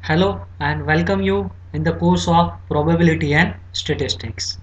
Hello and welcome you in the course of Probability and Statistics.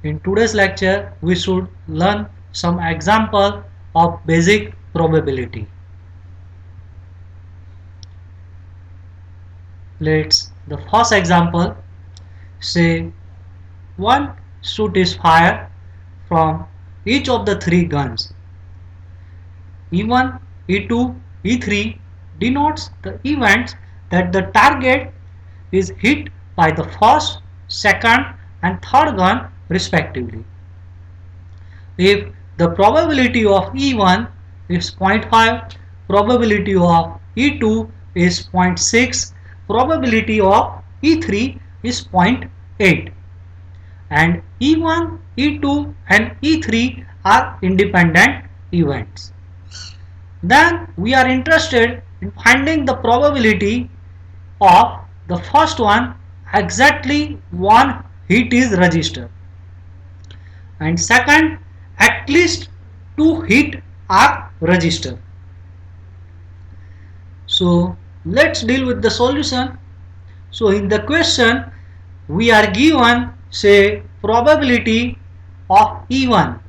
In today's lecture, we should learn some example of basic probability. The first example, say one shot is fired from each of the three guns. E1, E2, E3 denotes the events that the target is hit by the first, second and third gun respectively. If the probability of E1 is 0.5, probability of E2 is 0.6, probability of E3 is 0.8, and E1, E2 and E3 are independent events. Then we are interested in finding the probability of the first one. Exactly one hit is registered, and second at least two hit are registered. So let's deal with the solution. So in the question we are given, say, probability of E1,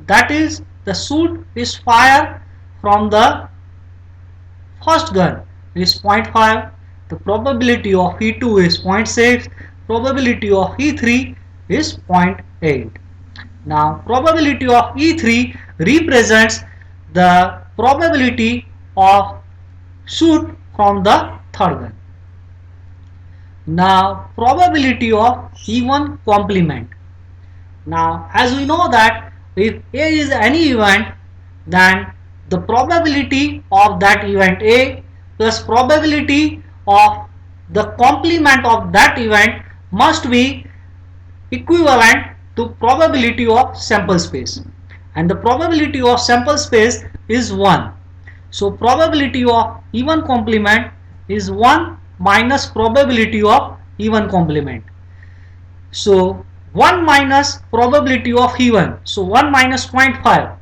that is the shot is fired from the first gun is 0.5, the probability of E2 is 0.6, probability of E3 is 0.8. Now probability of E3 represents the probability of shoot from the third gun. Now probability of E1 complement. Now as we know that if A is any event, then the probability of that event A plus probability of the complement of that event must be equivalent to probability of sample space, and the probability of sample space is 1. So probability of E1 complement is 1 minus probability of E1 complement. So 1 minus probability of E1, so 1 minus 0.5,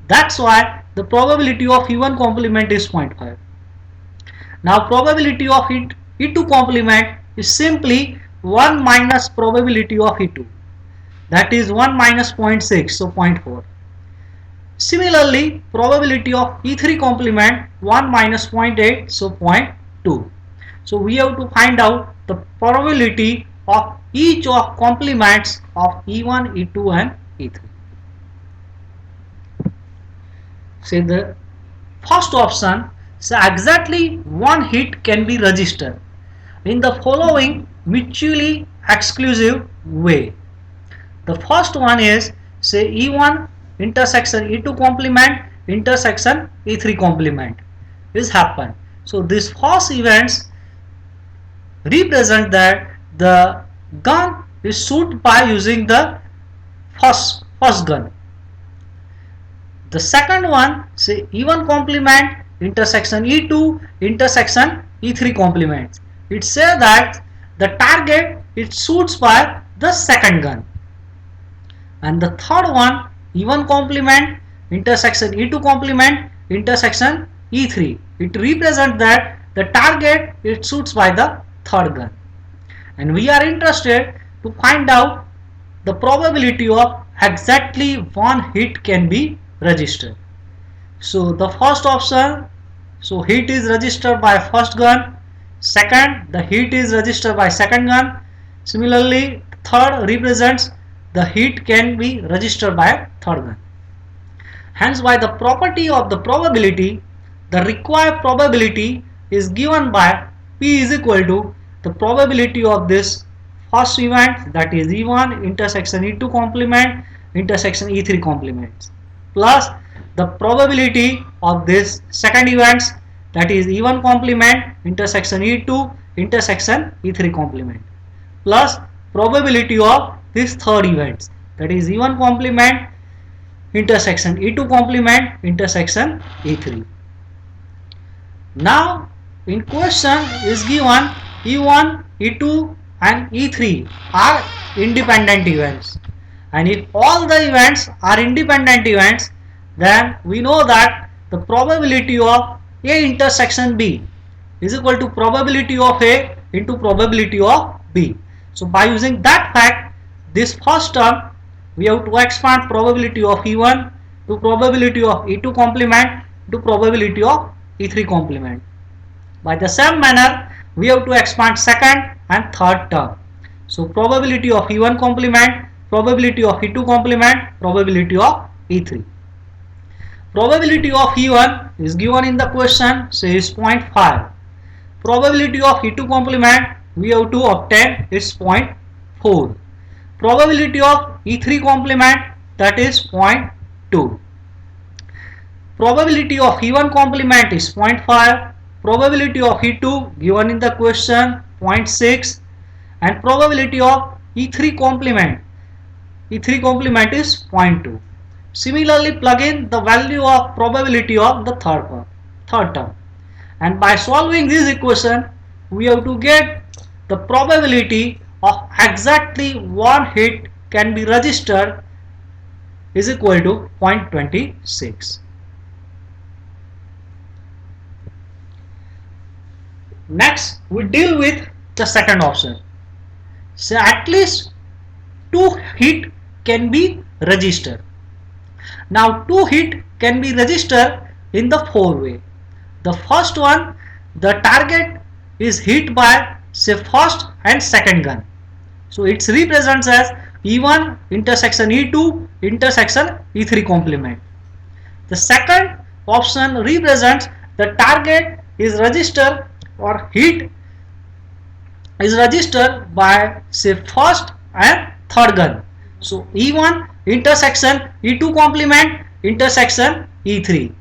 that's why the probability of E1 complement is 0.5. Now probability of E2 complement is simply 1 minus probability of E2, that is 1 minus 0.6, so 0.4. Similarly, probability of E3 complement 1 minus 0.8, so 0.2. So we have to find out the probability of each of complements of E1, E2 and E3. Say the first option, so exactly one hit can be registered in the following mutually exclusive way. The first one is, say, E1 intersection E2 complement intersection E3 complement is happen. So these first events represent that the gun is shot by using the first gun. The second one, say E1 complement intersection E2 intersection E3 complement. It says that the target it shoots by the second gun. And the third one, E1 complement intersection E2 complement intersection E3. It represents that the target it shoots by the third gun. And we are interested to find out the probability of exactly one hit can be registered. So the first option, so hit is registered by first gun. Second, the hit is registered by second gun. Similarly, third represents the hit can be registered by third gun. Hence, by the property of the probability, the required probability is given by P is equal to the probability of this first event, that is E1 intersection E2 complement intersection E3 complements, plus the probability of this second events, that is E1 complement intersection E2 intersection E3 complement, plus probability of this third events, that is E1 complement intersection E2 complement intersection E3. Now in question is given E1, E2 and E3 are independent events, and if all the events are independent events, then we know that the probability of A intersection B is equal to probability of A into probability of B. So by using that fact, this first term we have to expand probability of E1 to probability of E2 complement to probability of E3 complement. By the same manner, we have to expand second and third term. So probability of E1 complement, probability of E2 complement, probability of E3. Probability of E1 is given in the question, say is 0.5. Probability of E2 complement, we have to obtain its 0.4. Probability of E3 complement, that is 0.2. Probability of E1 complement is 0.5. Probability of E2 given in the question 0.6, and probability of E3 complement is 0.2. Similarly, plug in the value of probability of the third term, and by solving this equation we have to get the probability of exactly one hit can be registered is equal to 0.26. Next, we deal with the second option. So at least two hit can be registered. Now two hit can be registered in the four way. The first one, the target is hit by say first and second gun. So it represents as E1 intersection E2 intersection E3 complement. The second option represents the target is registered or hit is registered by say first and third gun. So E1 intersection E2 complement intersection E3.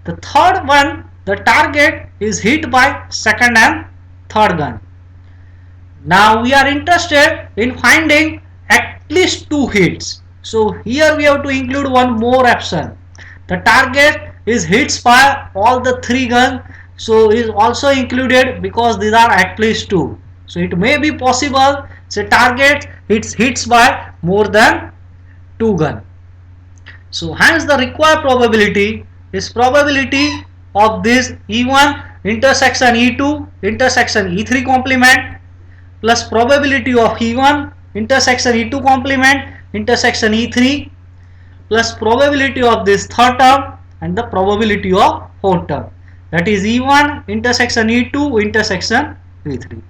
The third one, the target is hit by second and third gun. Now we are interested in finding at least two hits. So here we have to include one more option. The target is hits by all the three guns, so is also included because these are at least two. So it may be possible say target hits by more than two guns. So hence the required probability is probability of this E1 intersection E2 intersection E3 complement plus probability of E1 intersection E2 complement intersection E3 plus probability of this third term and the probability of fourth term, that is E1 intersection E2 intersection E3.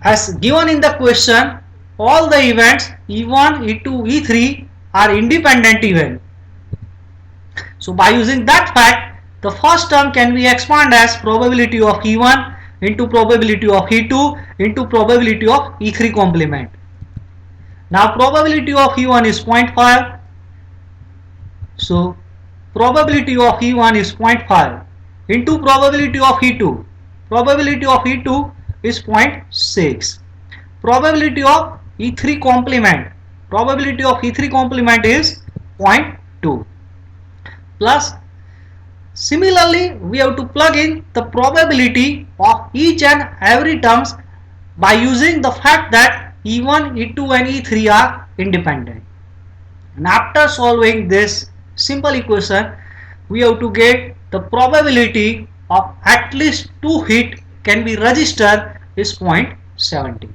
As given in the question, all the events E1, E2, E3 are independent events. So by using that fact, the first term can be expanded as probability of E1 into probability of E2 into probability of E3 complement. Now probability of E1 is 0.5. So probability of E1 is 0.5 into probability of E2. Probability of E2 is 0.6. Probability of E3 complement. Probability of E3 complement is 0.2. Plus similarly, we have to plug in the probability of each and every terms by using the fact that E1, E2 and E3 are independent. And after solving this simple equation, we have to get the probability of at least two hit can be registered is 0.70.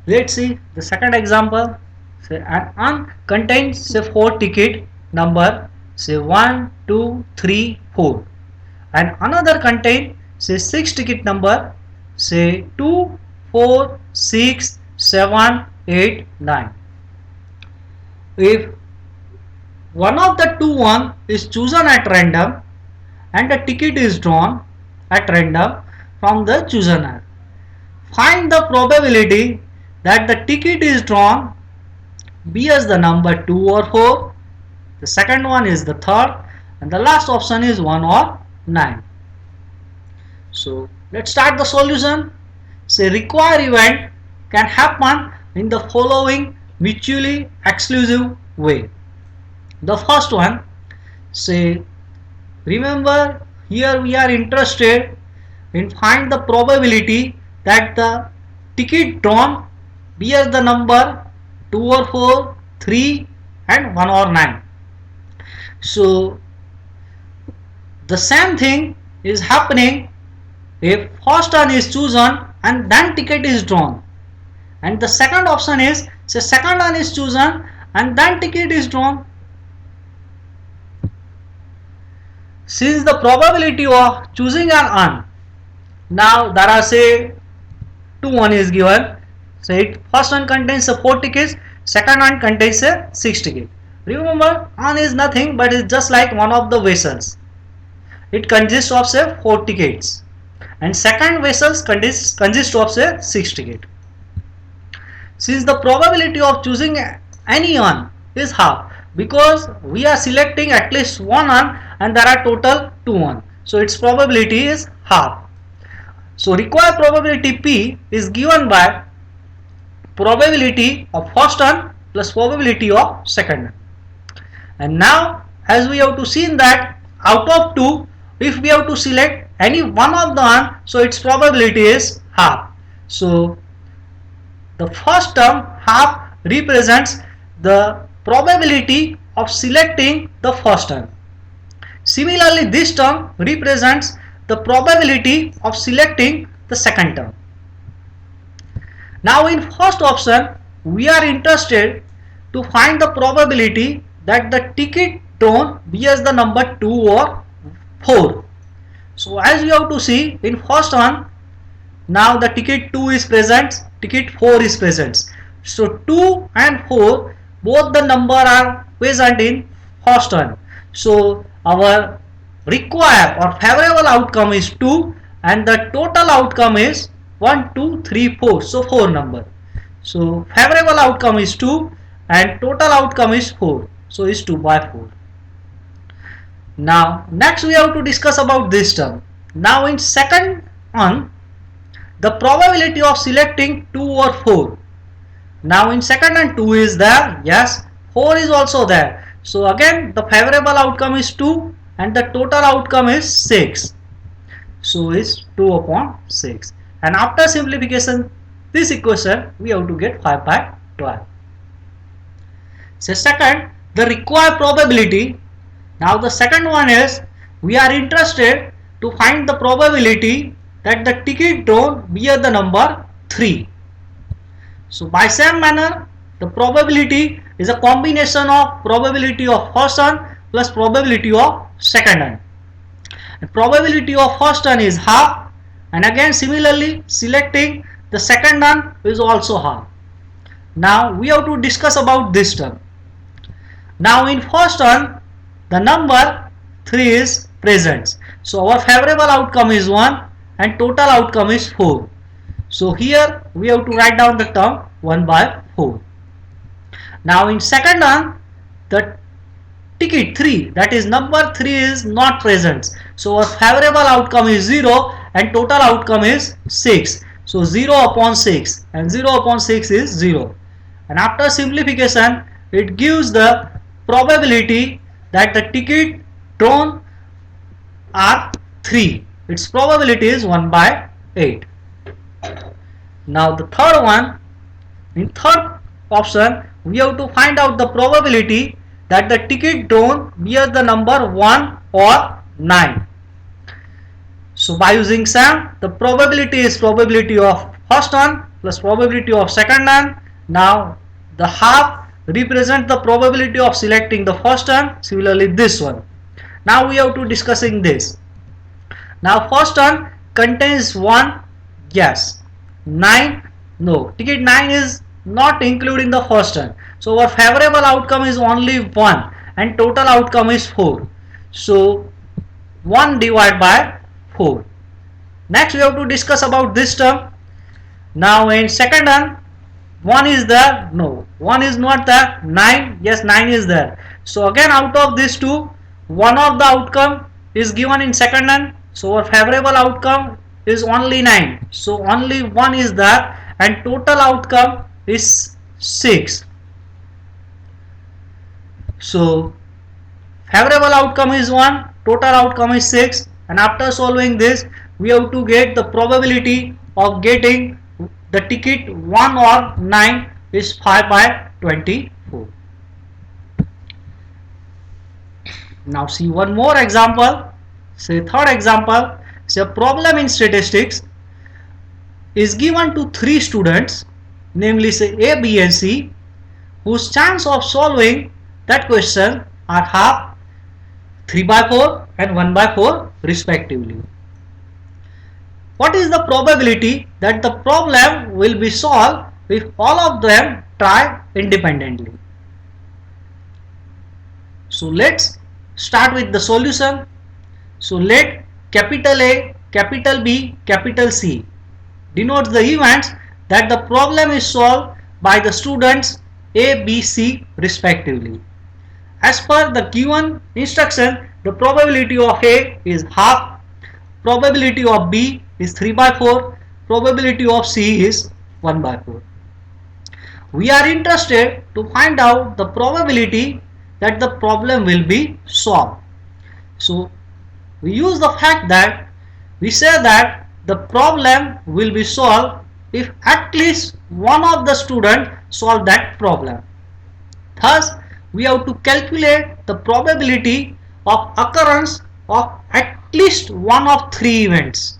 Let's see the second example. Say an uncontained say 4 ticket number say 1, 2, 3, 4, and another contain say 6 ticket number say 2, 4, 6, 7, 8, 9. If one of the two one is chosen at random and a ticket is drawn at random from the chooser, find the probability that the ticket is drawn be as the number 2 or 4, the second one is the third, and the last option is 1 or 9. So let's start the solution. Say required event can happen in the following mutually exclusive way. The first one, say remember here we are interested in find the probability that the ticket drawn bears the number 2 or 4, 3 and 1 or 9. So the same thing is happening if first turn is chosen and then ticket is drawn, and the second option is, say, second turn is chosen and then ticket is drawn. Since the probability of choosing an urn, now there are, say, 2 1 is given. So first one contains 4 tickets, second one contains 6 tickets. Remember, urn is nothing but it's just like one of the vessels. It consists of, say, 4 tickets, and second vessels consist of, say, 6 tickets. Since the probability of choosing any urn is half, because we are selecting at least one urn and there are total 2 urn, so its probability is half. So required probability P is given by probability of first urn plus probability of second urn. And now, as we have to see that out of 2, if we have to select any one of the urn, so its probability is half. So the first term half represents the probability of selecting the first term. Similarly, this term represents the probability of selecting the second term. Now in first option, we are interested to find the probability that the ticket drawn bears the number 2 or 4. So as you have to see in first one, now the ticket 2 is present, ticket 4 is present. So 2 and 4, both the number are present in first one. So our required or favorable outcome is 2 and the total outcome is 1 2 3 4, so 4 number. So favorable outcome is 2 and total outcome is 4, so is 2 by 4. Now next we have to discuss about this term. Now in second one, the probability of selecting 2 or 4. Now in second and 2 is there, yes, 4 is also there. So again the favorable outcome is 2 and the total outcome is 6. So is 2 upon 6. And after simplification this equation, we have to get 5 by 12. So second, the required probability. Now the second one is, we are interested to find the probability that the ticket drawn bear the number 3. So by same manner, the probability is a combination of probability of first turn plus probability of second turn. The probability of first turn is half, and again similarly selecting the second turn is also half. Now we have to discuss about this term. Now in first turn, the number 3 is present. So our favorable outcome is 1 and total outcome is 4. So here we have to write down the term 1 by 4. Now in second turn, the ticket 3, that is number 3, is not present. So our favorable outcome is 0 and total outcome is 6. So 0 upon 6 and 0 upon 6 is 0. And after simplification, it gives the probability that the ticket drawn are 3. Its probability is 1 by 8. Now the third one, in third option, we have to find out the probability that the ticket drawn bears the number 1 or 9. So by using sum, the probability is probability of first one plus probability of second one. Now the half represent the probability of selecting the first one, similarly this one. Now we have to discussing this. Now first one contains 1, yes, 9, no, ticket 9 is not including the first one. So our favorable outcome is only 1 and total outcome is 4. So 1 divided by 4. Next we have to discuss about this term. Now in second one, 1 is there, no, 1 is not there, 9, yes, 9 is there. So again out of these two, one of the outcome is given in second one. So our favorable outcome is only 9. So only 1 is there and total outcome is 6. So favorable outcome is 1, total outcome is 6, and after solving this we have to get the probability of getting the ticket 1 or 9 is 5 by 24. Now see one more example. Say third example. Say a problem in statistics is given to three students, namely say A, B and C, whose chance of solving that question are half, 3 by 4 and 1 by 4 respectively. What is the probability that the problem will be solved if all of them try independently? So let's start with the solution. So let capital A, capital B, capital C denotes the events that the problem is solved by the students A, B, C respectively. As per the given instruction, the probability of A is half, probability of B is 3 by 4, probability of C is 1 by 4. We are interested to find out the probability that the problem will be solved. So we use the fact that we say that the problem will be solved if at least one of the students solve that problem. Thus, we have to calculate the probability of occurrence of at least one of three events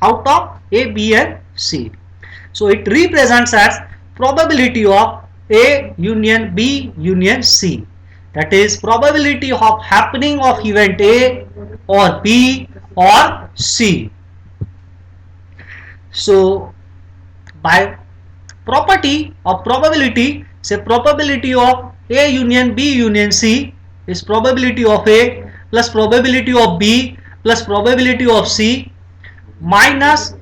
out of A, B and C. So it represents as probability of A union B union C. That is probability of happening of event A or B or C. So by property of probability, say probability of A union B union C is probability of A plus probability of B plus probability of C minus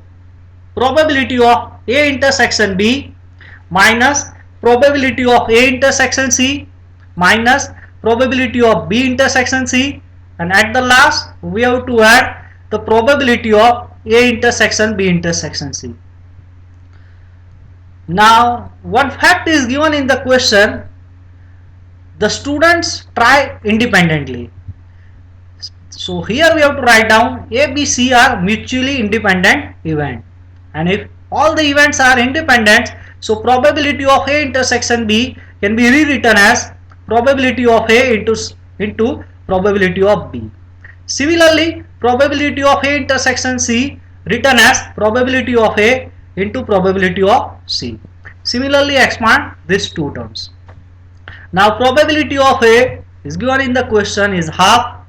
probability of A intersection B minus probability of A intersection C minus probability of B intersection C, and at the last we have to add the probability of A intersection B intersection C. Now one fact is given in the question: the students try independently. So here we have to write down A, B, C are mutually independent event, and if all the events are independent, so probability of A intersection B can be rewritten as probability of A into probability of B. Similarly, probability of A intersection C written as probability of A into probability of C. Similarly, expand these two terms. Now probability of A is given in the question is half,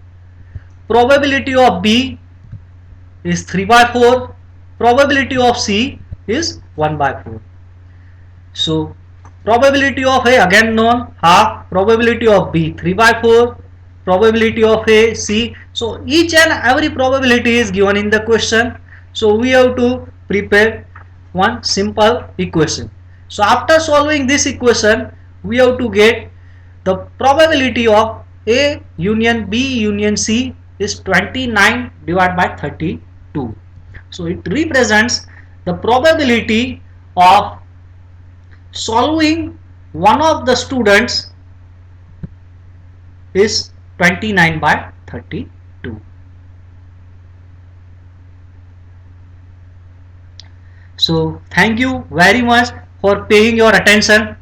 probability of B is 3 by 4, probability of C is 1 by 4. So probability of A again known half, probability of B 3 by 4, probability of A C. So each and every probability is given in the question. So we have to prepare one simple equation. So after solving this equation, we have to get the probability of A union B union C is 29 divided by 32. So it represents the probability of solving one of the students is 29 by 32. So thank you very much for paying your attention.